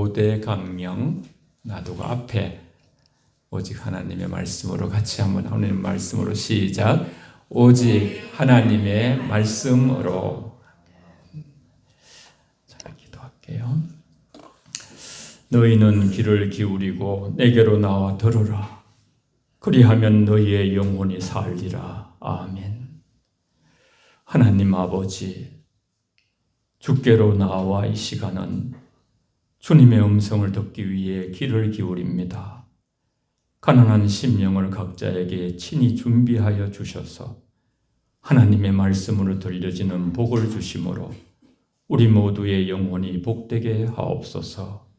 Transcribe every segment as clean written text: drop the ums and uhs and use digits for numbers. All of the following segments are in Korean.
5대 강령 놔두고 앞에 오직 하나님의 말씀으로 같이 한번 하나님 말씀으로 시작. 오직 하나님의 말씀으로. 자, 기도할게요. 너희는 귀를 기울이고 내게로 나와 들으라. 그리하면 너희의 영혼이 살리라. 아멘. 하나님 아버지, 주께로 나와 이 시간은 주님의 음성을 듣기 위해 귀를 기울입니다. 가난한 심령을 각자에게 친히 준비하여 주셔서 하나님의 말씀으로 들려지는 복을 주심으로 우리 모두의 영혼이 복되게 하옵소서.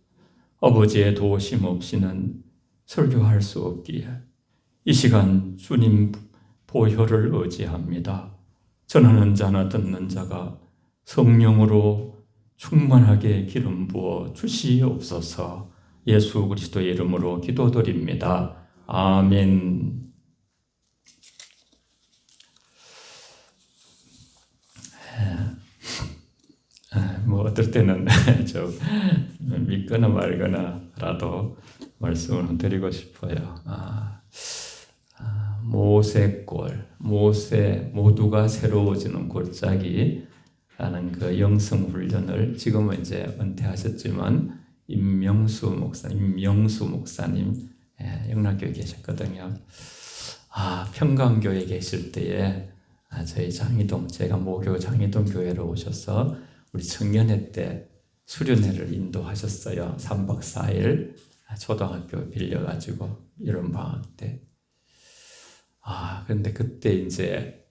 아버지의 도우심 없이는 설교할 수 없기에 이 시간 주님 보혈을 의지합니다. 전하는 자나 듣는 자가 성령으로 충만하게 기름 부어 주시옵소서. 예수 그리스도의 이름으로 기도드립니다. 아멘. 뭐 어떨 때는 좀 믿거나 말거나라도 말씀을 드리고 싶어요. 모세골, 모세 모두가 새로워지는 골짜기라는 그 영성 훈련을 지금은 이제 은퇴하셨지만 임명수 목사님 영락교에 계셨거든요. 평강교에 계실 때에 저희 장이동, 제가 모교 장이동 교회로 오셔서 우리 청년회 때 수련회를 인도하셨어요. 3박 4일 초등학교 빌려가지고 여름방학 때. 그런데 그때 이제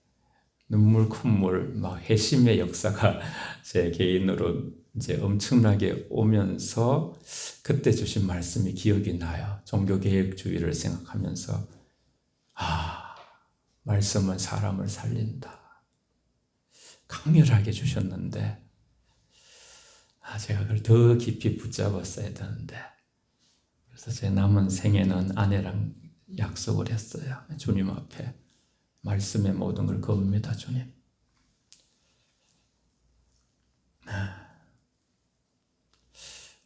눈물 콧물 막 회심의 역사가 제 개인으로 이제 엄청나게 오면서 그때 주신 말씀이 기억이 나요. 종교개혁주의를 생각하면서 말씀은 사람을 살린다. 강렬하게 주셨는데 제가 그걸 더 깊이 붙잡았어야 되는데, 그래서 제 남은 생에는 아내랑 약속을 했어요. 주님 앞에 말씀의 모든 걸 겁니다. 주님.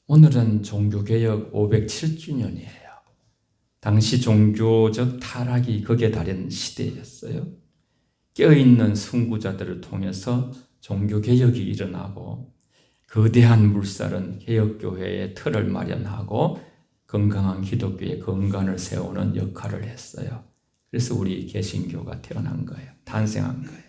오늘은 종교개혁 507주년이에요. 당시 종교적 타락이 극에 달한 시대였어요. 깨어있는 선구자들을 통해서 종교개혁이 일어나고 거대한 물살은 개혁교회의 틀을 마련하고 건강한 기독교의 근간을 세우는 역할을 했어요. 그래서 우리 개신교가 태어난 거예요. 탄생한 거예요.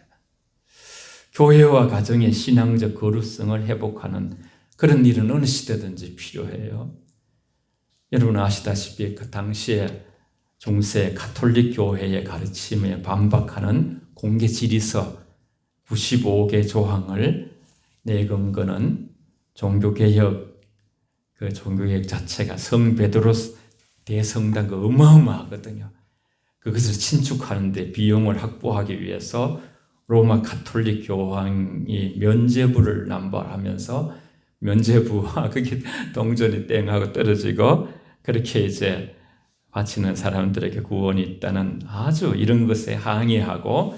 교회와 가정의 신앙적 거룩성을 회복하는 그런 일은 어느 시대든지 필요해요. 여러분 아시다시피 그 당시에 중세 가톨릭 교회의 가르침에 반박하는 공개 질의서 95개 조항을 내건 거는 종교개혁 자체가 성 베드로 대성당 어마어마하거든요. 그것을 신축하는데 비용을 확보하기 위해서 로마 가톨릭 교황이 면죄부를 남발하면서 면죄부와 그게 동전이 땡하고 떨어지고 그렇게 이제 바치는 사람들에게 구원이 있다는 아주 이런 것에 항의하고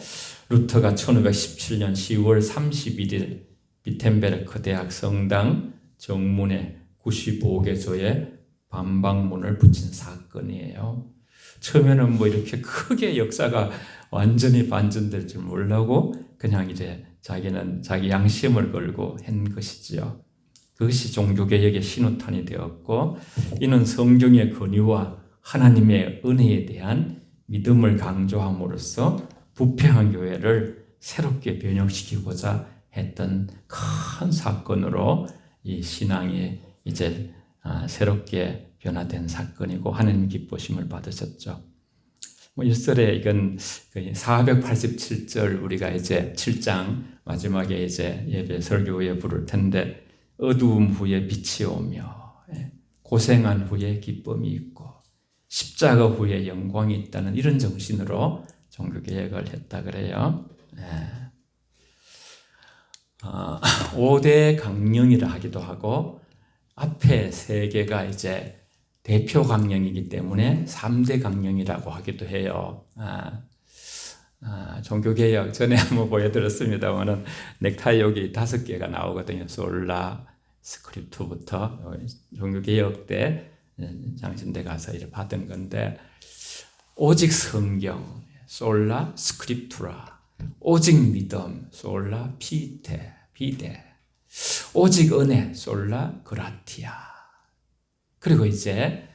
루터가 1517년 10월 31일 비텐베르크 대학 성당 정문에 95개 조에 반박문을 붙인 사건이에요. 처음에는 뭐 이렇게 크게 역사가 완전히 반전될 줄 모르고 그냥 이제 자기는 자기 양심을 걸고 한 것이지요. 그것이 종교개혁의 신호탄이 되었고, 이는 성경의 권위와 하나님의 은혜에 대한 믿음을 강조함으로써 부패한 교회를 새롭게 변형시키고자 했던 큰 사건으로 이 신앙이 이제 새롭게 변화된 사건이고 하나님 기쁘심을 받으셨죠. 일설에 이건 487절 우리가 이제 7장 마지막에 이제 예배 설교 후에 부를 텐데, 어두움 후에 빛이 오며 고생한 후에 기쁨이 있고 십자가 후에 영광이 있다는 이런 정신으로 종교개혁을 했다 그래요. 5대 강령이라 하기도 하고 앞에 3개가 이제 대표 강령이기 때문에 3대 강령이라고 하기도 해요. 종교개혁 전에 한번 보여드렸습니다만은 넥타이 여기 5개가 나오거든요. 솔라, 스크립트부터 종교개혁 때 장신대 가서 이렇게 받은 건데, 오직 성경, 솔라 스크립투라, 오직 믿음, 솔라 피데, 오직 은혜, 솔라 그라티아. 그리고 이제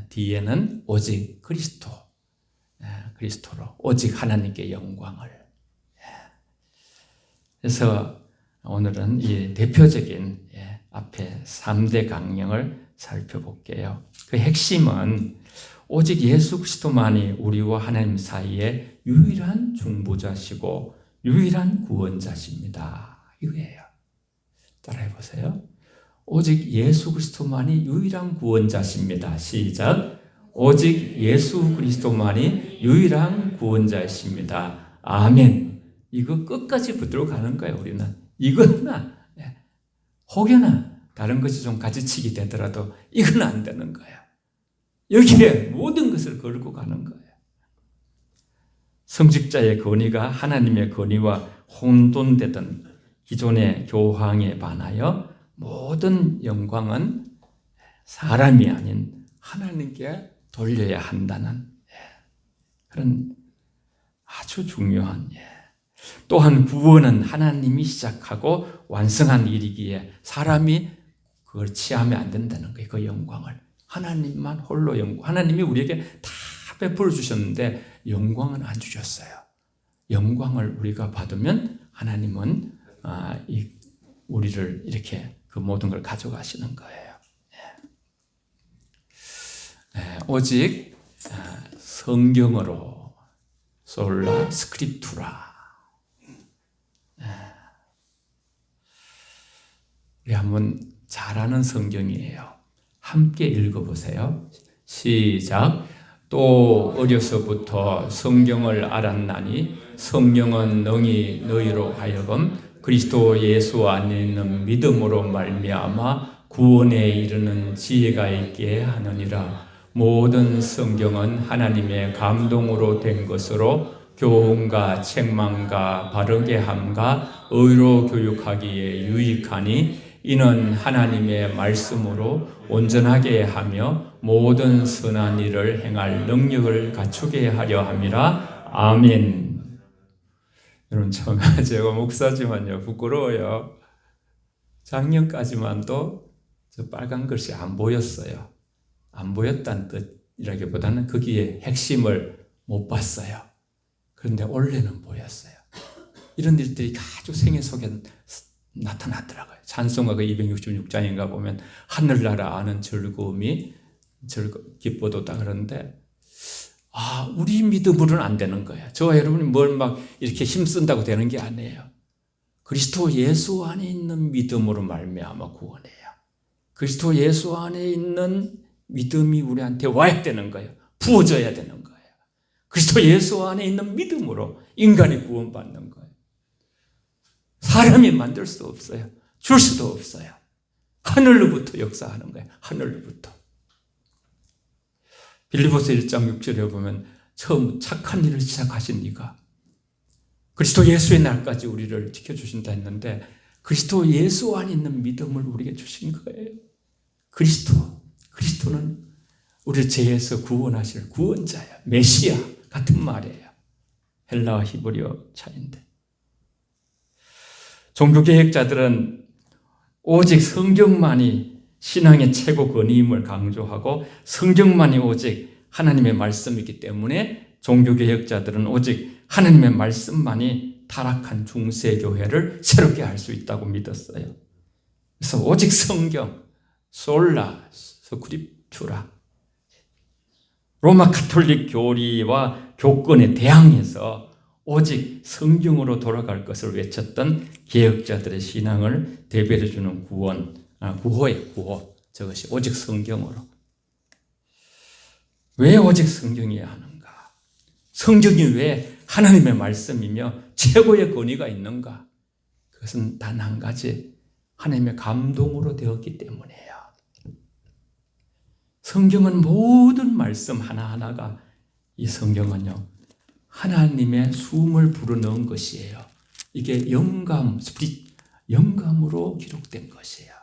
뒤에는 오직 그리스도로 오직 하나님께 영광을. 그래서 오늘은 이 대표적인 앞에 3대 강령을 살펴볼게요. 그 핵심은 오직 예수 그리스도만이 우리와 하나님 사이의 유일한 중보자시고 유일한 구원자십니다. 이거예요. 따라해 보세요. 오직 예수 그리스도만이 유일한 구원자십니다. 시작. 오직 예수 그리스도만이 유일한 구원자이십니다. 아멘. 이거 끝까지 붙들고 가는 거예요. 우리는 이거나 혹여나 다른 것이 좀 가지치기 되더라도 이건 안 되는 거예요. 여기에 모든 것을 걸고 가는 거예요. 성직자의 권위가 하나님의 권위와 혼돈되던 기존의 교황에 반하여 모든 영광은 사람이 아닌 하나님께 돌려야 한다는 그런 아주 중요한. 또한 구원은 하나님이 시작하고 완성한 일이기에 사람이 그걸 취하면 안 된다는 거예요. 그 영광을 하나님만 홀로 영광. 하나님이 우리에게 다 베풀어 주셨는데 영광은 안 주셨어요. 영광을 우리가 받으면 하나님은 우리를 이렇게 그 모든 걸 가져가시는 거예요. 오직 성경으로 솔라 스크립투라. 우리 한번 잘 아는 성경이에요. 함께 읽어보세요. 시작. 또 어려서부터 성경을 알았나니 성령은 능히 너희로 하여금 그리스도 예수 안에 있는 믿음으로 말미암아 구원에 이르는 지혜가 있게 하느니라. 모든 성경은 하나님의 감동으로 된 것으로 교훈과 책망과 바르게 함과 의로 교육하기에 유익하니 이는 하나님의 말씀으로 온전하게 하며 모든 선한 일을 행할 능력을 갖추게 하려 함이라. 아멘. 여러분, 처음에 제가 목사지만요 부끄러워요. 작년까지만도 저 빨간 글씨 안 보였어요. 안 보였다는 뜻이라기보다는 거기에 핵심을 못 봤어요. 그런데 원래는 보였어요. 이런 일들이 아주 생애 속에 나타나더라고요. 찬송가 그 266장인가 보면 하늘나라 아는 즐거움이 기뻐도다 그러는데, 우리 믿음으로는 안 되는 거예요. 저와 여러분이 뭘 막 이렇게 힘쓴다고 되는 게 아니에요. 그리스도 예수 안에 있는 믿음으로 말미암아 구원해요. 그리스도 예수 안에 있는 믿음이 우리한테 와야 되는 거예요. 부어져야 되는 거예요. 그리스도 예수 안에 있는 믿음으로 인간이 구원받는 거예요. 사람이 만들 수 없어요. 줄 수도 없어요. 하늘로부터 역사하는 거예요. 하늘로부터. 빌립보서 1장 6절에 보면 처음 착한 일을 시작하신 네가 그리스도 예수의 날까지 우리를 지켜주신다 했는데, 그리스도 예수 안에 있는 믿음을 우리에게 주신 거예요. 그리스도는 우리를 죄에서 구원하실 구원자야. 메시아 같은 말이에요. 헬라와 히브리어 차이인데, 종교개혁자들은 오직 성경만이 신앙의 최고 권위임을 강조하고 성경만이 오직 하나님의 말씀이기 때문에 종교개혁자들은 오직 하나님의 말씀만이 타락한 중세교회를 새롭게 할 수 있다고 믿었어요. 그래서 오직 성경, 솔라 스크립투라, 로마 가톨릭 교리와 교권에 대항해서 오직 성경으로 돌아갈 것을 외쳤던 개혁자들의 신앙을 대변해주는 구호의 구호. 저것이 오직 성경으로. 왜 오직 성경이어야 하는가? 성경이 왜 하나님의 말씀이며 최고의 권위가 있는가? 그것은 단 한 가지, 하나님의 감동으로 되었기 때문이에요. 성경은 모든 말씀 하나하나가, 이 성경은요 하나님의 숨을 불어넣은 것이에요. 이게 영감으로 기록된 것이에요.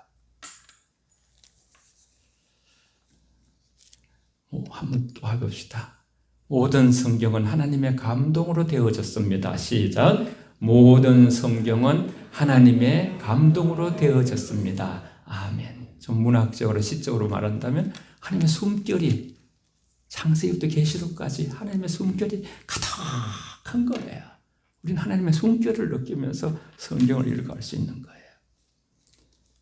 한번 또 해봅시다. 모든 성경은 하나님의 감동으로 되어졌습니다. 시작. 모든 성경은 하나님의 감동으로 되어졌습니다. 아멘. 좀 문학적으로 시적으로 말한다면 하나님의 숨결이 창세기부터 계시록까지 하나님의 숨결이 가득한 거예요. 우리는 하나님의 숨결을 느끼면서 성경을 읽어갈 수 있는 거예요.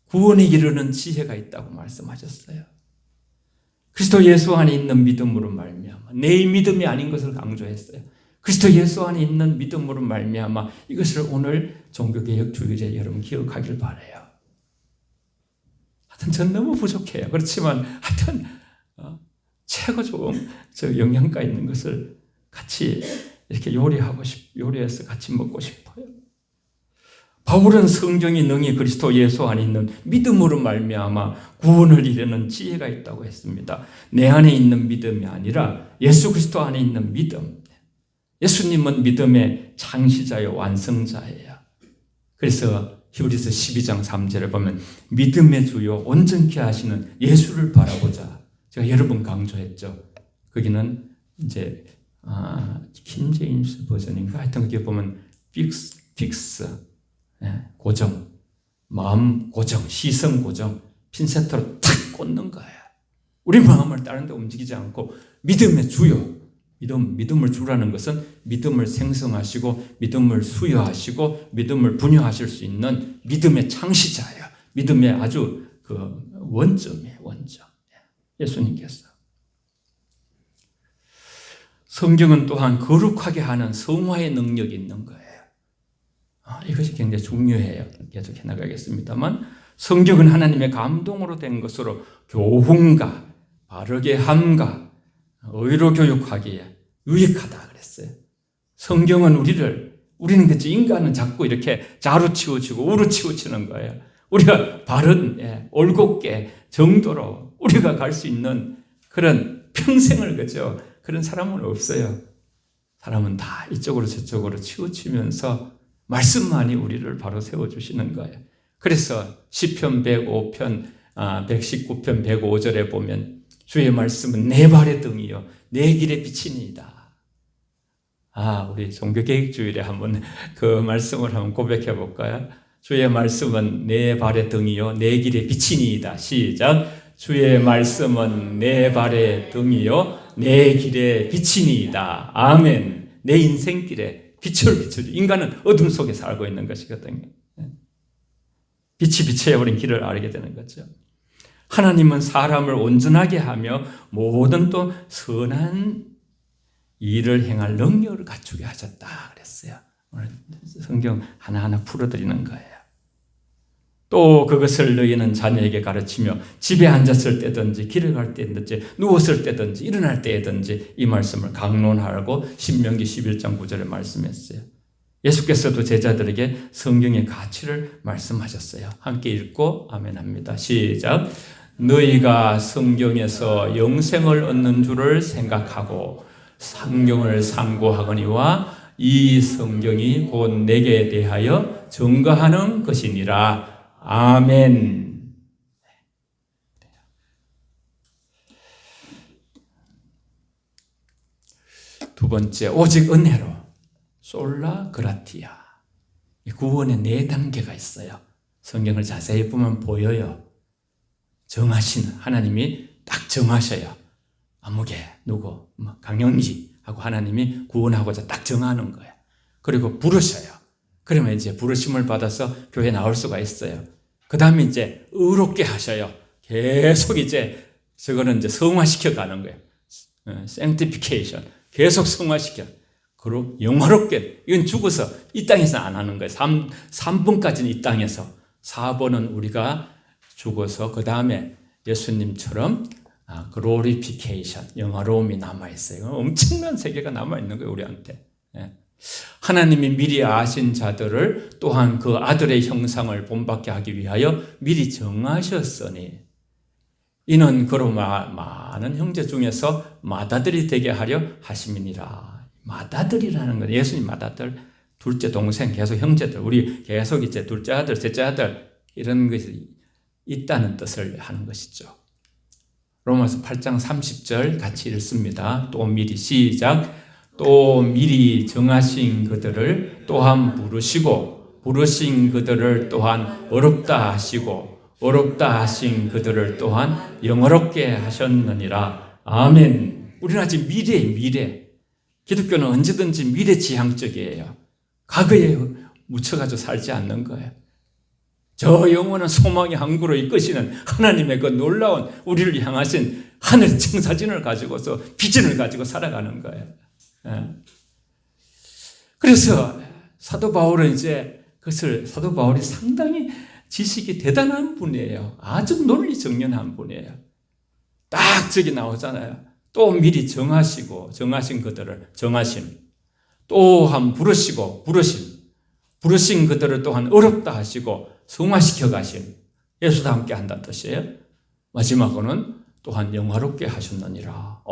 구원에 이르는 지혜가 있다고 말씀하셨어요. 그리스도 예수 안에 있는 믿음으로 말미암아, 내 믿음이 아닌 것을 강조했어요. 그리스도 예수 안에 있는 믿음으로 말미암아, 이것을 오늘 종교개혁 주일에 여러분 기억하길 바라요. 하여튼 전 너무 부족해요. 그렇지만 하여튼 최고 좋은 영양가 있는 것을 같이 이렇게 요리해서 같이 먹고 싶어요. 바울은 성경이 능히 그리스도 예수 안에 있는 믿음으로 말미암아 구원을 이루는 지혜가 있다고 했습니다. 내 안에 있는 믿음이 아니라 예수 그리스도 안에 있는 믿음. 예수님은 믿음의 창시자요 완성자예요. 그래서 히브리서 12장 3절에 보면 믿음의 주요 온전케 하시는 예수를 바라보자. 제가 여러 번 강조했죠. 거기는 이제 킹제임스 버전인가 하여튼 거기 보면 픽스 고정, 마음 고정, 시선 고정, 핀셋으로 탁 꽂는 거예요. 우리 마음을 다른 데 움직이지 않고 믿음의 주요, 믿음을 주라는 것은 믿음을 생성하시고 믿음을 수여하시고 믿음을 분여하실 수 있는 믿음의 창시자예요. 믿음의 아주 그 원점이에요. 원점. 예수님께서. 성경은 또한 거룩하게 하는 성화의 능력이 있는 거예요. 이것이 굉장히 중요해요. 계속 해나가겠습니다만 성경은 하나님의 감동으로 된 것으로 교훈과 바르게 함과 의로 교육하기에 유익하다 그랬어요. 성경은 우리는 그치 인간은 자꾸 이렇게 자루치우치고 우루치우치는 거예요. 우리가 바른 올곧게 정도로 우리가 갈 수 있는 그런 평생을 그죠. 그런 사람은 없어요. 사람은 다 이쪽으로 저쪽으로 치우치면서 말씀만이 우리를 바로 세워주시는 거예요. 그래서 시편 105편, 119편 105절에 보면 주의 말씀은 내 발의 등이요 내 길의 빛이니이다. 우리 종교개혁주일에 한번 그 말씀을 한번 고백해 볼까요? 주의 말씀은 내 발의 등이요 내 길의 빛이니이다. 시작. 주의 말씀은 내 발의 등이요 내 길의 빛이니이다. 아멘. 내 인생길에 빛을 비춰줘. 인간은 어둠 속에 살고 있는 것이거든요. 빛이 비춰버린 길을 알게 되는 거죠. 하나님은 사람을 온전하게 하며 모든 또 선한 일을 행할 능력을 갖추게 하셨다 그랬어요. 오늘 성경 하나하나 풀어드리는 거예요. 또 그것을 너희는 자녀에게 가르치며 집에 앉았을 때든지 길을 갈 때든지 누웠을 때든지 일어날 때든지 이 말씀을 강론하라고 신명기 11장 9절에 말씀했어요. 예수께서도 제자들에게 성경의 가치를 말씀하셨어요. 함께 읽고 아멘합니다. 시작. 너희가 성경에서 영생을 얻는 줄을 생각하고 성경을 상고하거니와 이 성경이 곧 내게 대하여 증거하는 것이니라. 아멘. 두 번째, 오직 은혜로. 솔라 그라티아. 구원의 4단계가 있어요. 성경을 자세히 보면 보여요. 정하시는 하나님이 딱 정하셔요. 아무개, 누구, 강영기 하고 하나님이 구원하고자 딱 정하는 거예요. 그리고 부르셔요. 그러면 이제 부르심을 받아서 교회 나올 수가 있어요. 그 다음에 이제 의롭게 하셔요. 계속 이제 저거는 이제 성화시켜 가는 거예요. sanctification. 계속 성화시켜. 그리고 영화롭게. 이건 죽어서 이 땅에서 안 하는 거예요. 3번까지는 이 땅에서. 4번은 우리가 죽어서 그 다음에 예수님처럼 glorification. 영화로움이 남아있어요. 엄청난 세계가 남아있는 거예요. 우리한테. 하나님이 미리 아신 자들을 또한 그 아들의 형상을 본받게 하기 위하여 미리 정하셨으니 이는 그로 많은 형제 중에서 맏아들이 되게 하려 하심이니라. 맏아들이라는 건 예수님 맏아들, 둘째 동생, 계속 형제들, 우리 계속 이제 둘째 아들, 셋째 아들 이런 것이 있다는 뜻을 하는 것이죠. 로마서 8장 30절 같이 읽습니다. 또 미리 시작. 또 미리 정하신 그들을 또한 부르시고 부르신 그들을 또한 어렵다 하시고 어렵다 하신 그들을 또한 영어롭게 하셨느니라. 아멘. 우리는 아직 미래. 기독교는 언제든지 미래지향적이에요. 과거에 묻혀가지고 살지 않는 거예요. 저 영원한 소망의 항구로 이끄시는 하나님의 그 놀라운 우리를 향하신 하늘 청사진을 가지고서 비전을 가지고 살아가는 거예요. 그래서 사도 바울은 이제 그것을 사도 바울이 상당히 지식이 대단한 분이에요. 아주 논리정연한 분이에요. 딱 저기 나오잖아요. 또 미리 정하신 그들을 정하심, 또한 부르시고 부르신 그들을 또한 어렵다 하시고 성화시켜 가심, 예수도 함께 한다는 뜻이에요. 마지막으로는 또한 영화롭게 하셨느니라.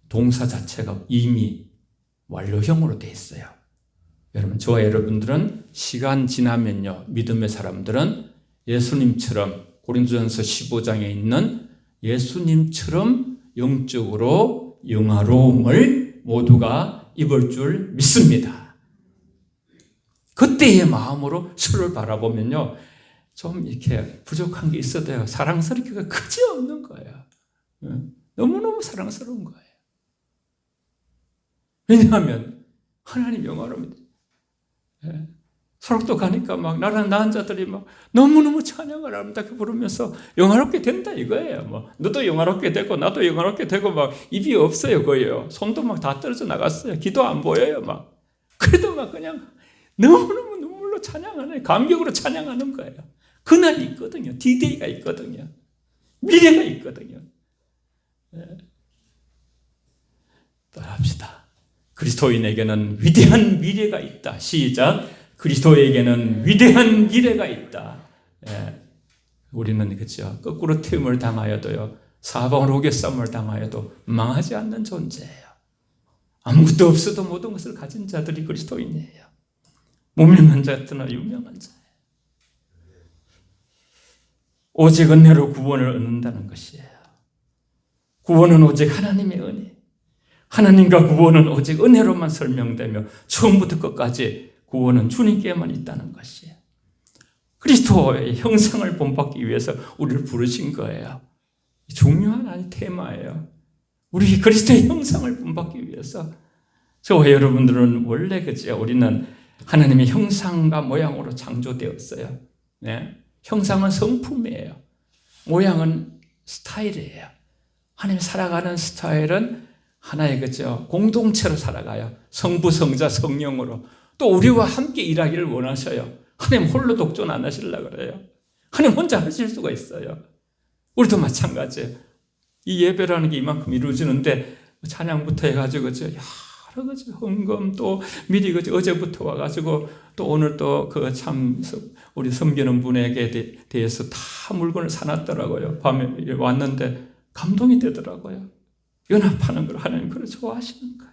동사 자체가 이미 완료형으로 돼 있어요. 여러분, 저와 여러분들은 시간 지나면요, 믿음의 사람들은 예수님처럼 고린도전서 15장에 있는 예수님처럼 영적으로 영화로움을 모두가 입을 줄 믿습니다. 그때의 마음으로 서로를 바라보면요, 좀 이렇게 부족한 게 있어도요, 사랑스럽기가 그지없는 거예요. 너무너무 사랑스러운 거예요. 왜냐하면 하나님 영화로움이 소록도 가니까 막 나라는 나은 자들이 막 너무너무 찬양을 아름답게 부르면서 영화롭게 된다 이거예요. 뭐 너도 영화롭게 되고 나도 영화롭게 되고 막 입이 없어요 거예요. 손도 막 다 떨어져 나갔어요. 귀도 안 보여요 막. 그래도 막 그냥 너무너무 눈물로 찬양하는, 감격으로 찬양하는 거예요. 그날이 있거든요. D-Day가 있거든요. 미래가 있거든요. 따라합시다. 그리스도인에게는 위대한 미래가 있다. 시작. 그리스도에게는 위대한 미래가 있다. 우리는 그렇죠. 거꾸로 태움을 당하여도요, 사방으로 오개쌈을 당하여도 망하지 않는 존재예요. 아무것도 없어도 모든 것을 가진 자들이 그리스도인이에요. 무명한 자였으나 유명한 자예요. 오직 은혜로 구원을 얻는다는 것이에요. 구원은 오직 하나님의 은혜. 하나님과 구원은 오직 은혜로만 설명되며 처음부터 끝까지 구원은 주님께만 있다는 것이에요. 그리스도의 형상을 본받기 위해서 우리를 부르신 거예요. 중요한 테마예요. 우리 그리스도의 형상을 본받기 위해서. 저와 여러분들은 원래 그죠. 우리는 하나님의 형상과 모양으로 창조되었어요. 네? 형상은 성품이에요. 모양은 스타일이에요. 하나님 살아가는 스타일은 하나의 그죠. 공동체로 살아가요. 성부, 성자, 성령으로. 또 우리와 함께 일하기를 원하셔요. 하나님 홀로 독존 안 하시려고 그래요. 하나님 혼자 하실 수가 있어요. 우리도 마찬가지예요. 이 예배라는 게 이만큼 이루어지는데 찬양부터 해가지고 그죠. 여러 가지 헌금 또 미리 그죠. 어제부터 와가지고 또 오늘 또 그 참 우리 섬기는 분에게 대해서 다 물건을 사놨더라고요. 밤에 왔는데 감동이 되더라고요. 연합하는 걸 하나님 그걸 좋아하시는 거예요.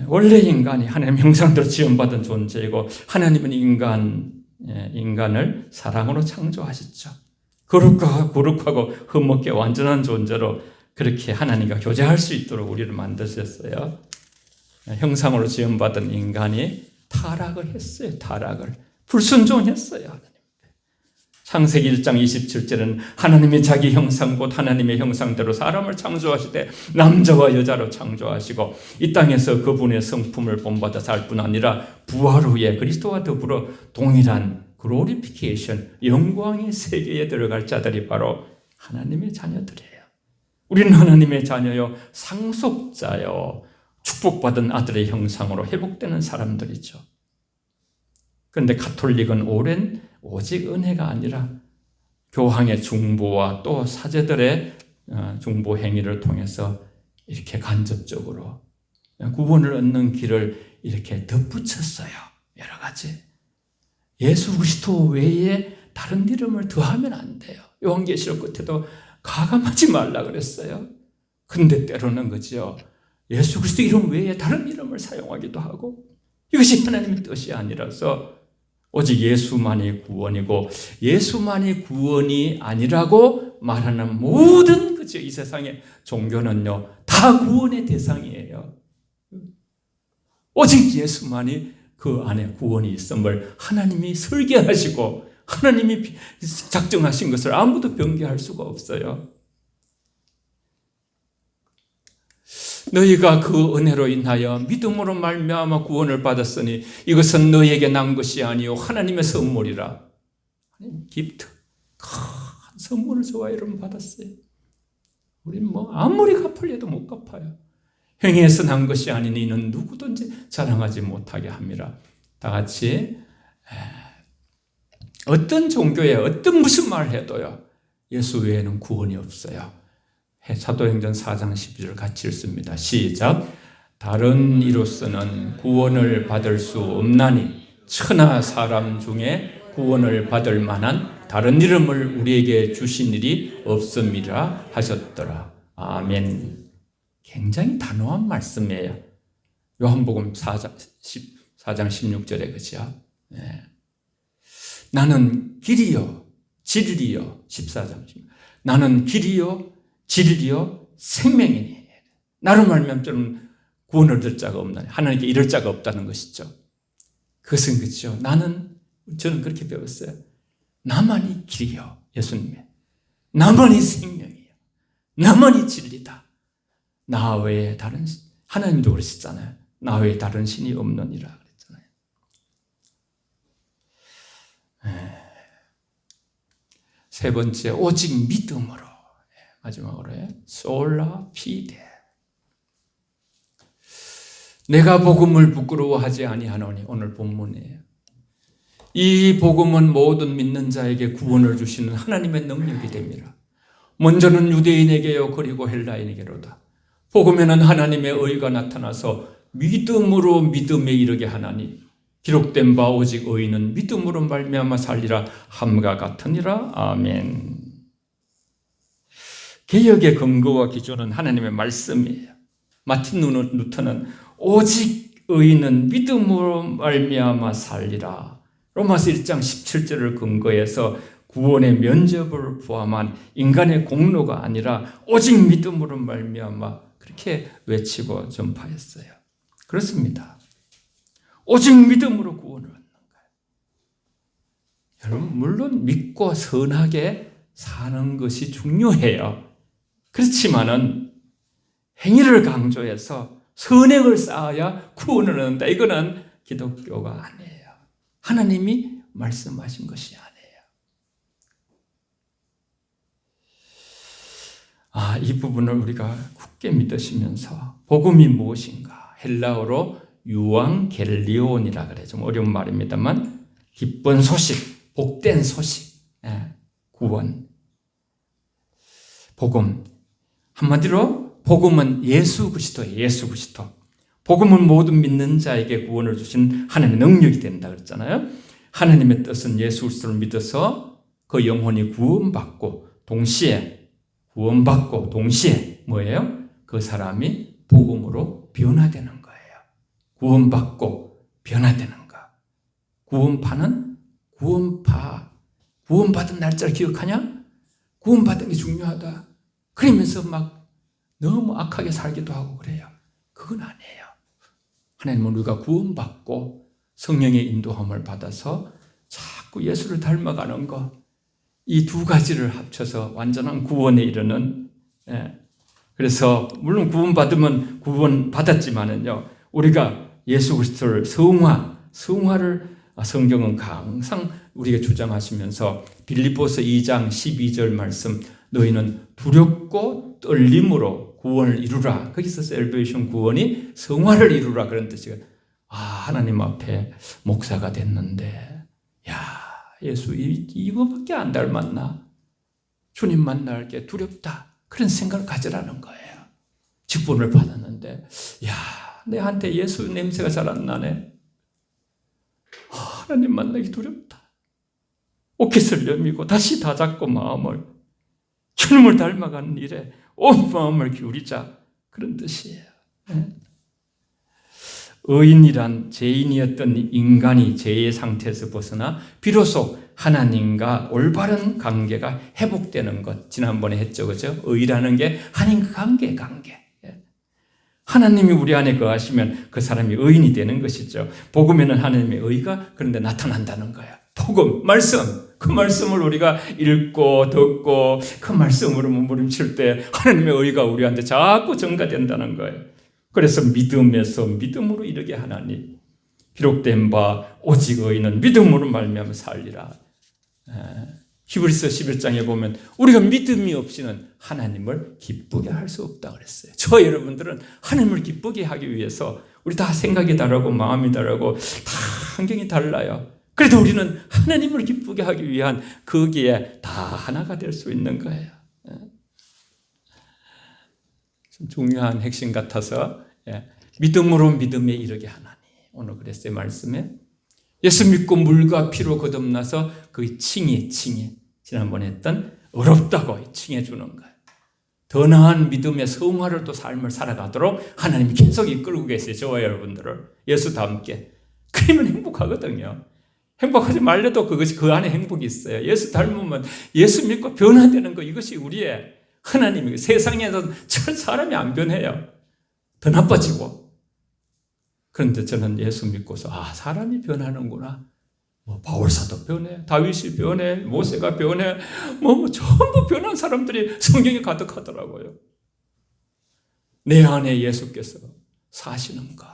원래 인간이 하나님 형상대로 지원받은 존재이고 하나님은 인간을 사랑으로 창조하셨죠. 거룩하고 흠없게 완전한 존재로 그렇게 하나님과 교제할 수 있도록 우리를 만드셨어요. 형상으로 지원받은 인간이 타락을 했어요. 불순종했어요. 창세기 1장 27절은 하나님이 자기 형상 곧 하나님의 형상대로 사람을 창조하시되 남자와 여자로 창조하시고 이 땅에서 그분의 성품을 본받아 살 뿐 아니라 부활 후에 그리스도와 더불어 동일한 글로리피케이션, 영광의 세계에 들어갈 자들이 바로 하나님의 자녀들이에요. 우리는 하나님의 자녀요, 상속자요, 축복받은 아들의 형상으로 회복되는 사람들이죠. 그런데 가톨릭은 오직 은혜가 아니라 교황의 중보와 또 사제들의 중보 행위를 통해서 이렇게 간접적으로 구원을 얻는 길을 이렇게 덧붙였어요. 여러 가지. 예수 그리스도 외에 다른 이름을 더하면 안 돼요. 요한계시록 끝에도 가감하지 말라 그랬어요. 근데 때로는 그죠. 예수 그리스도 이름 외에 다른 이름을 사용하기도 하고 이것이 하나님의 뜻이 아니라서 오직 예수만이 구원이고 예수만이 구원이 아니라고 말하는 모든 그죠 이 세상의 종교는요 다 구원의 대상이에요. 오직 예수만이 그 안에 구원이 있음을 하나님이 설계하시고 하나님이 작정하신 것을 아무도 변개할 수가 없어요. 너희가 그 은혜로 인하여 믿음으로 말미암아 구원을 받았으니 이것은 너희에게 난 것이 아니요 하나님의 선물이라. 기프트, 큰 선물을 저와 여러분 받았어요. 우리는 아무리 갚으려도 못 갚아요. 행위에서 난 것이 아니니 이는 누구든지 자랑하지 못하게 함이라. 다 같이 어떤 종교에 어떤 무슨 말을 해도요 예수 외에는 구원이 없어요. 사도행전 4장 12절 같이 읽습니다. 시작. 다른 이로서는 구원을 받을 수 없나니 천하 사람 중에 구원을 받을 만한 다른 이름을 우리에게 주신 일이 없음이라 하셨더라. 아멘. 굉장히 단호한 말씀이에요. 요한복음 4장 16절에 그죠? 네. 나는 길이요 진리요 14장 나는 길이요 진리요 생명이니 나로 말미암아 저는 구원을 얻을 자가 없나니 하나님께 이를 자가 없다는 것이죠. 그것은 그렇죠. 저는 그렇게 배웠어요. 나만이 길이요 예수님의 나만이 생명이요 나만이 진리다. 나 외에 다른 하나님도 그러셨잖아요. 나 외에 다른 신이 없느니라 그랬잖아요. 세 번째 오직 믿음으로 마지막으로요. 솔라 피데. 내가 복음을 부끄러워하지 아니하노니 오늘 본문이에요. 이 복음은 모든 믿는 자에게 구원을 주시는 하나님의 능력이 됩니다. 먼저는 유대인에게요 그리고 헬라인에게로다. 복음에는 하나님의 의가 나타나서 믿음으로 믿음에 이르게 하나니 기록된 바 오직 의인은 믿음으로 말미암아 살리라 함과 같으니라. 아멘. 개혁의 근거와 기준은 하나님의 말씀이에요. 마틴 루터는 오직 의인은 믿음으로 말미암아 살리라. 로마서 1장 17절을 근거해서 구원의 면접을 포함한 인간의 공로가 아니라 오직 믿음으로 말미암아 그렇게 외치고 전파했어요. 그렇습니다. 오직 믿음으로 구원을 얻는 거예요. 여러분 물론 믿고 선하게 사는 것이 중요해요. 그렇지만은 행위를 강조해서 선행을 쌓아야 구원을 얻는다. 이거는 기독교가 아니에요. 하나님이 말씀하신 것이 아니에요. 이 부분을 우리가 굳게 믿으시면서 복음이 무엇인가? 헬라어로 유앙겔리온이라 그래. 좀 어려운 말입니다만 기쁜 소식, 복된 소식, 구원, 복음. 한마디로 복음은 예수 그리스도예요. 예수 그리스도. 복음은 모든 믿는 자에게 구원을 주신 하나님의 능력이 된다 그랬잖아요. 하나님의 뜻은 예수 그리스도를 믿어서 그 영혼이 구원받고 동시에 뭐예요? 그 사람이 복음으로 변화되는 거예요. 구원받고 변화되는 거. 구원파는 구원받은 날짜를 기억하냐? 구원받은 게 중요하다. 그러면서 막 너무 악하게 살기도 하고 그래요. 그건 아니에요. 하나님은 우리가 구원받고 성령의 인도함을 받아서 자꾸 예수를 닮아가는 거, 이 두 가지를 합쳐서 완전한 구원에 이르는, 그래서 물론 구원받으면 구원받았지만은요, 우리가 예수 그리스도를 성화를 성경은 항상 우리가 주장하시면서 빌립보서 2장 12절 말씀, 너희는 두렵고 떨림으로 구원을 이루라. 거기서 셀베이션 구원이 성화를 이루라 그런 뜻이에요. 하나님 앞에 목사가 됐는데 예수 이거밖에 안 닮았나? 주님 만날 게 두렵다. 그런 생각을 가지라는 거예요. 직분을 받았는데 내한테 예수 냄새가 잘 안 나네. 하나님 만나기 두렵다. 옷깃을 여미고 다시 다잡고 마음을 주님을 닮아가는 일에 온 마음을 기울이자. 그런 뜻이에요. 의인이란 죄인이었던 인간이 죄의 상태에서 벗어나 비로소 하나님과 올바른 관계가 회복되는 것. 지난번에 했죠, 그죠? 의라는 게 하나님과 관계. 하나님이 우리 안에 거하시면 그 사람이 의인이 되는 것이죠. 복음에는 하나님의 의가 그런데 나타난다는 거야. 복음, 말씀. 그 말씀을 우리가 읽고 듣고 그 말씀으로 몸부림칠 때 하나님의 의가 우리한테 자꾸 증가된다는 거예요. 그래서 믿음에서 믿음으로 이르게 하나니 기록된 바 오직 의인은 믿음으로 말미암아 살리라. 히브리서 11장에 보면 우리가 믿음이 없이는 하나님을 기쁘게 할 수 없다 그랬어요. 저 여러분들은 하나님을 기쁘게 하기 위해서 우리 다 생각이 다르고 마음이 다르고 다 환경이 달라요. 그래도 우리는 하나님을 기쁘게 하기 위한 거기에 다 하나가 될 수 있는 거예요. 좀 중요한 핵심 같아서 믿음으로 믿음에 이르게 하나니. 오늘 그랬어요, 말씀에. 예수 믿고 물과 피로 거듭나서 그 칭이 지난번에 했던 어렵다고 칭해 주는 거예요. 더 나은 믿음의 성화를 또 삶을 살아가도록 하나님이 계속 이끌고 계세요. 저와 여러분들을 예수 닮게. 그러면 행복하거든요. 행복하지 말래도 그것이 그 안에 행복이 있어요. 예수 닮으면 예수 믿고 변화되는 거, 이것이 우리의 하나님이고, 세상에서 사람이 안 변해요. 더 나빠지고. 그런데 저는 예수 믿고서 사람이 변하는구나. 바울사도 변해, 다윗이 변해, 모세가 변해, 전부 변한 사람들이 성경에 가득하더라고요. 내 안에 예수께서 사시는 것.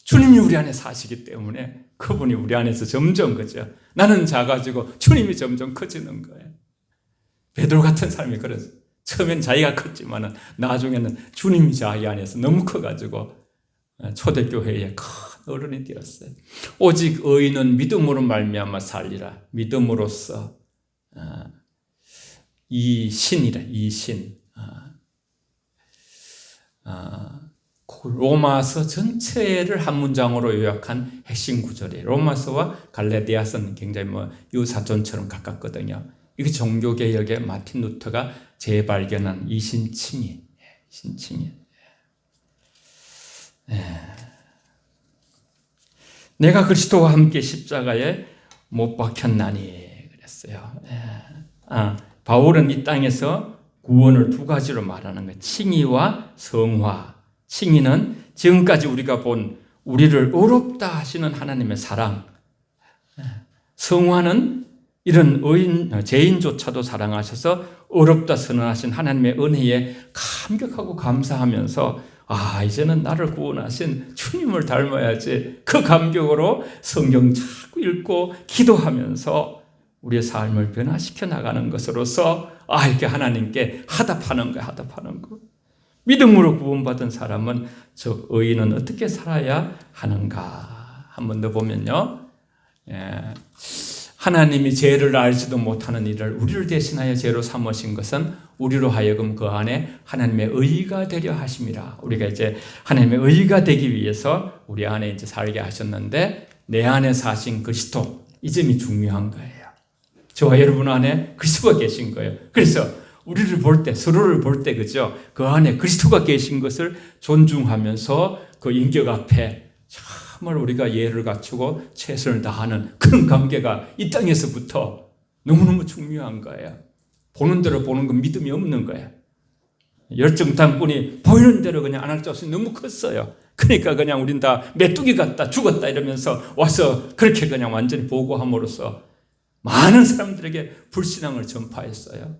주님이 우리 안에 사시기 때문에 그분이 우리 안에서 점점 그죠. 나는 작아지고 주님이 점점 커지는 거예요. 베드로 같은 사람이 그래서 처음엔 자기가 컸지만 나중에는 주님이 자기 안에서 너무 커가지고 초대교회에 큰 어른이 되었어요. 오직 의인은 믿음으로 말미암아 살리라. 믿음으로써 이 신. 로마서 전체를 한 문장으로 요약한 핵심 구절이에요. 로마서와 갈라디아서는 굉장히 유사전처럼 가깝거든요. 이게 종교개혁의 마틴 루터가 재발견한 이 신칭이. 내가 그리스도와 함께 십자가에 못 박혔나니 그랬어요. 바울은 이 땅에서 구원을 두 가지로 말하는 거예요. 칭의와 성화. 칭의는 지금까지 우리가 본 우리를 어렵다 하시는 하나님의 사랑. 성화는 이런 죄인조차도 사랑하셔서 어렵다 선언하신 하나님의 은혜에 감격하고 감사하면서 이제는 나를 구원하신 주님을 닮아야지. 그 감격으로 성경 자꾸 읽고 기도하면서 우리의 삶을 변화시켜 나가는 것으로서 이렇게 하나님께 하답하는 거. 믿음으로 구원받은 사람은 저 의인은 어떻게 살아야 하는가. 한 번 더 보면요. 하나님이 죄를 알지도 못하는 일을 우리를 대신하여 죄로 삼으신 것은 우리로 하여금 그 안에 하나님의 의가 되려 하심이라. 우리가 이제 하나님의 의가 되기 위해서 우리 안에 이제 살게 하셨는데 내 안에 사신 그리스도, 이 점이 중요한 거예요. 저와 여러분 안에 그리스도가 계신 거예요. 그래서 우리를 볼 때, 서로를 볼 때, 그죠? 그 안에 그리스도가 계신 것을 존중하면서 그 인격 앞에 정말 우리가 예를 갖추고 최선을 다하는 그런 관계가 이 땅에서부터 너무너무 중요한 거예요. 보는 대로 보는 건 믿음이 없는 거예요. 열정탐꾼이 보이는 대로 그냥 안 할 자신이 너무 컸어요. 그러니까 그냥 우린 다 메뚜기 같다, 죽었다 이러면서 와서 그렇게 그냥 완전히 보고함으로써 많은 사람들에게 불신앙을 전파했어요.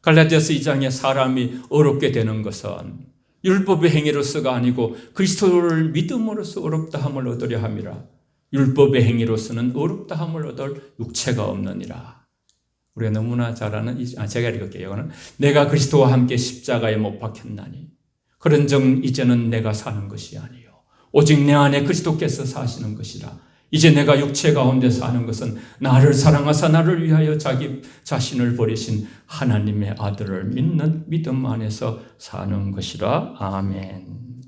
갈라디아서 2장에 사람이 어렵게 되는 것은 율법의 행위로서가 아니고 그리스도를 믿음으로써 어렵다함을 얻으려 함이라. 율법의 행위로서는 어렵다함을 얻을 육체가 없느니라. 우리가 너무나 잘 아는, 제가 읽을게요. 이거는 내가 그리스도와 함께 십자가에 못 박혔나니 그런즉 이제는 내가 사는 것이 아니요 오직 내 안에 그리스도께서 사시는 것이라. 이제 내가 육체 가운데 사는 것은 나를 사랑하사 나를 위하여 자기 자신을 버리신 하나님의 아들을 믿는 믿음 안에서 사는 것이라. 아멘.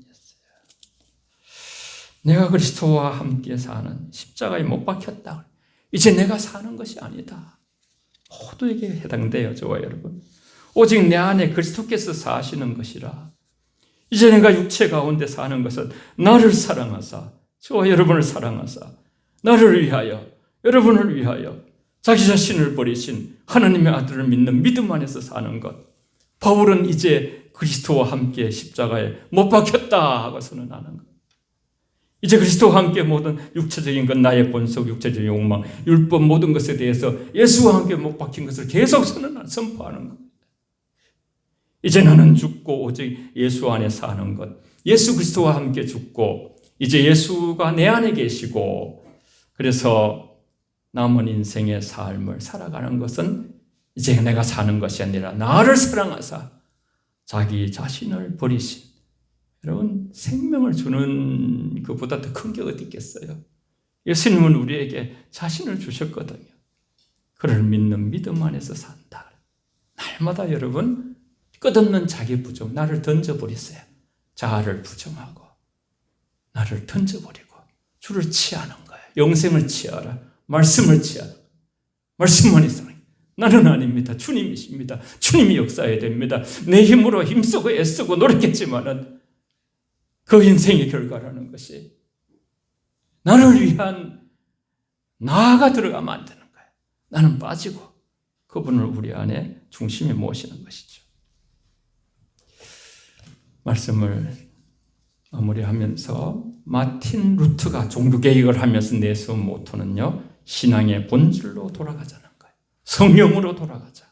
내가 그리스도와 함께 사는, 십자가에 못 박혔다. 이제 내가 사는 것이 아니다. 모두에게 해당돼요, 저와 여러분. 오직 내 안에 그리스도께서 사시는 것이라. 이제 내가 육체 가운데 사는 것은 나를 사랑하사, 저와 여러분을 사랑하사, 나를 위하여, 여러분을 위하여 자기 자신을 버리신 하나님의 아들을 믿는 믿음 안에서 사는 것. 바울은 이제 그리스도와 함께 십자가에 못 박혔다 하고 선언하는 것. 이제 그리스도와 함께 모든 육체적인 것, 나의 본속, 육체적인 욕망, 율법 모든 것에 대해서 예수와 함께 못 박힌 것을 계속 선포하는 것. 이제 나는 죽고 오직 예수 안에 사는 것. 예수 그리스도와 함께 죽고 이제 예수가 내 안에 계시고 그래서 남은 인생의 삶을 살아가는 것은 이제 내가 사는 것이 아니라 나를 사랑하사 자기 자신을 버리신, 여러분 생명을 주는 것보다 더 큰 게 어디 있겠어요? 예수님은 우리에게 자신을 주셨거든요. 그를 믿는 믿음 안에서 산다. 날마다 여러분 끝없는 자기 부정, 나를 던져버리세요. 자아를 부정하고 나를 던져버리고 주를 취하는 거예요. 영생을 취하라. 말씀을 취하라. 말씀만 있어라. 나는 아닙니다. 주님이십니다. 주님이 역사해야 됩니다. 내 힘으로 힘쓰고 애쓰고 노력했지만은 그 인생의 결과라는 것이 나를 위한 나가 들어가면 안 되는 거예요. 나는 빠지고 그분을 우리 안에 중심에 모시는 것이죠. 말씀을 마무리하면서 마틴 루트가 종교개혁을 하면서 내세운 모토는요, 신앙의 본질로 돌아가자는 거예요. 성령으로 돌아가자.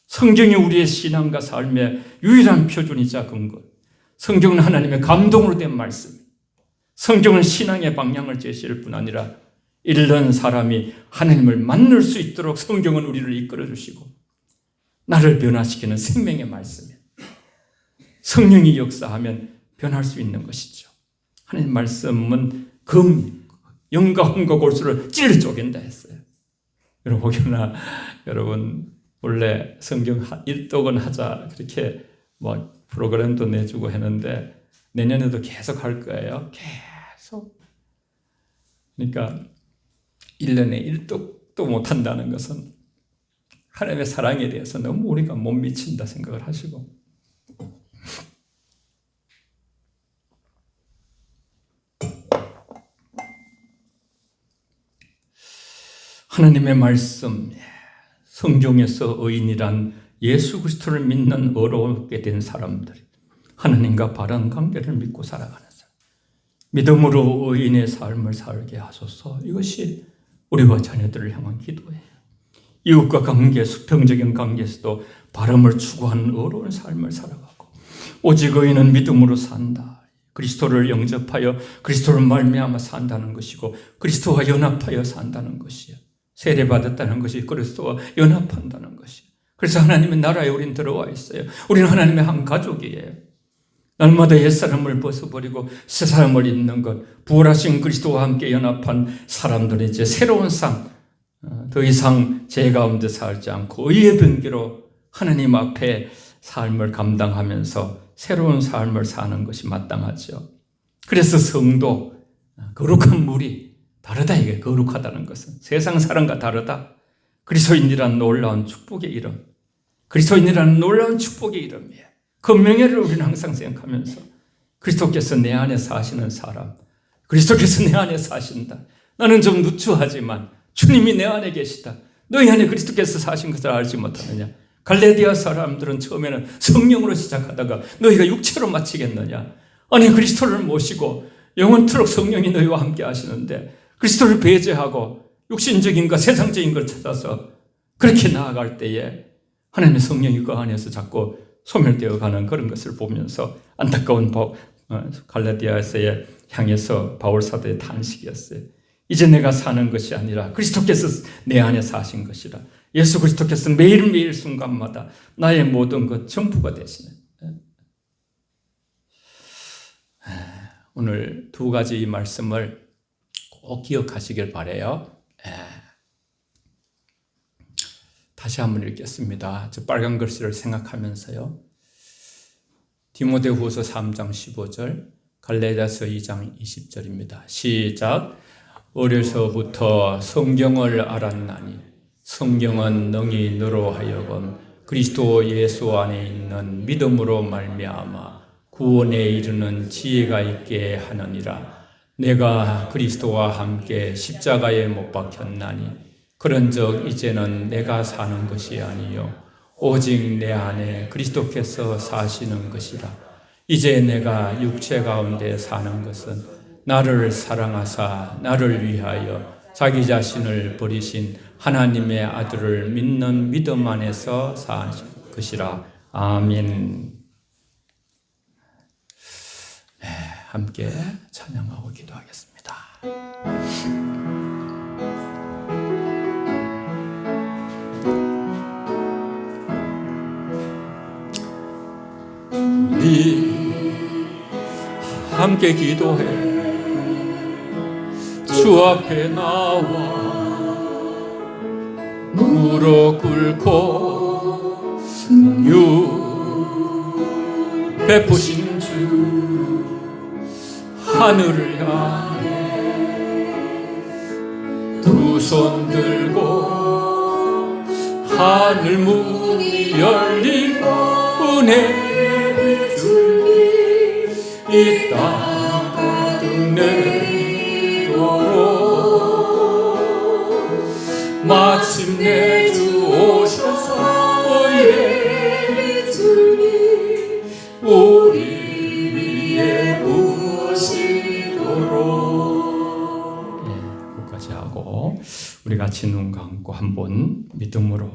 성경이 우리의 신앙과 삶의 유일한 표준이자 근거. 성경은 하나님의 감동으로 된 말씀. 성경은 신앙의 방향을 제시할 뿐 아니라 잃는 사람이 하나님을 만날 수 있도록 성경은 우리를 이끌어 주시고 나를 변화시키는 생명의 말씀이에요. 성령이 역사하면 변할 수 있는 것이죠. 하나님 말씀은 영과 혼과 골수를 찔러 쪼갠다 했어요. 여러분 혹여나 여러분 원래 성경 일독은 하자 그렇게 프로그램도 내주고 했는데 내년에도 계속 할 거예요. 계속. 그러니까 1년에 1독도 못한다는 것은 하나님의 사랑에 대해서 너무 우리가 못 미친다 생각을 하시고 하나님의 말씀, 성경에서 의인이란 예수 그리스도를 믿는 어렵게 된 사람들이 하나님과 바른 관계를 믿고 살아가는 사람, 믿음으로 의인의 삶을 살게 하소서. 이것이 우리와 자녀들을 향한 기도예요. 이웃과 관계, 수평적인 관계에서도 바름을 추구하는 어려운 삶을 살아가고 오직 의인은 믿음으로 산다. 그리스도를 영접하여 그리스도를 말미암아 산다는 것이고 그리스도와 연합하여 산다는 것이요. 세례받았다는 것이 그리스도와 연합한다는 것이요. 그래서 하나님의 나라에 우리는 들어와 있어요. 우리는 하나님의 한 가족이에요. 날마다 옛사람을 벗어버리고 새 사람을 입는 것, 부활하신 그리스도와 함께 연합한 사람들은 이제 새로운 삶, 더 이상 죄 가운데 살지 않고 의의 변기로 하나님 앞에 삶을 감당하면서 새로운 삶을 사는 것이 마땅하죠. 그래서 성도, 거룩한 물이 다르다. 이게 거룩하다는 것은 세상 사람과 다르다. 그리스도인이라는 놀라운 축복의 이름, 그리스도인이라는 놀라운 축복의 이름이에요. 그 명예를 우리는 항상 생각하면서 그리스도께서 내 안에 사시는 사람, 그리스도께서 내 안에 사신다. 나는 좀 누추하지만 주님이 내 안에 계시다. 너희 안에 그리스도께서 사신 것을 알지 못하느냐. 갈라디아 사람들은 처음에는 성령으로 시작하다가 너희가 육체로 마치겠느냐. 아니 그리스도를 모시고 영원토록 성령이 너희와 함께 하시는데 그리스도를 배제하고 육신적인 것, 세상적인 걸 찾아서 그렇게 나아갈 때에 하나님의 성령이 그 안에서 자꾸 소멸되어 가는 그런 것을 보면서 안타까운 갈라디아서에 향해서 바울 사도의 탄식이었어요. 이제 내가 사는 것이 아니라 그리스도께서 내 안에 사신 것이라. 예수 그리스도께서 매일매일 순간마다 나의 모든 것 전부가 되시는. 오늘 두 가지 말씀을 꼭 기억하시길 바라요. 다시 한번 읽겠습니다. 저 빨간 글씨를 생각하면서요. 디모데후서 3장 15절, 갈라디아서 2장 20절입니다. 시작. 어려서부터 성경을 알았나니 성경은 능히 너로 하여금 그리스도 예수 안에 있는 믿음으로 말미암아 구원에 이르는 지혜가 있게 하느니라. 내가 그리스도와 함께 십자가에 못 박혔나니 그런즉 이제는 내가 사는 것이 아니요 오직 내 안에 그리스도께서 사시는 것이라. 이제 내가 육체 가운데 사는 것은 나를 사랑하사 나를 위하여 자기 자신을 버리신 하나님의 아들을 믿는 믿음 안에서 사신 것이라. 아멘. 네, 함께 찬양하고 기도하겠습니다. 우리 함께 기도해. 주 앞에 나와 무릎 꿇고 승유 베푸신 주 하늘을 향해 두 손 들고 하늘 문이 열리고 은혜 주니 이 땅 가득 내리도록 마침내 주 오셔서 예비 주니 우리 위에 부으시도록. 예, 끝까지 하고 우리 같이 눈 감고 한번 믿음으로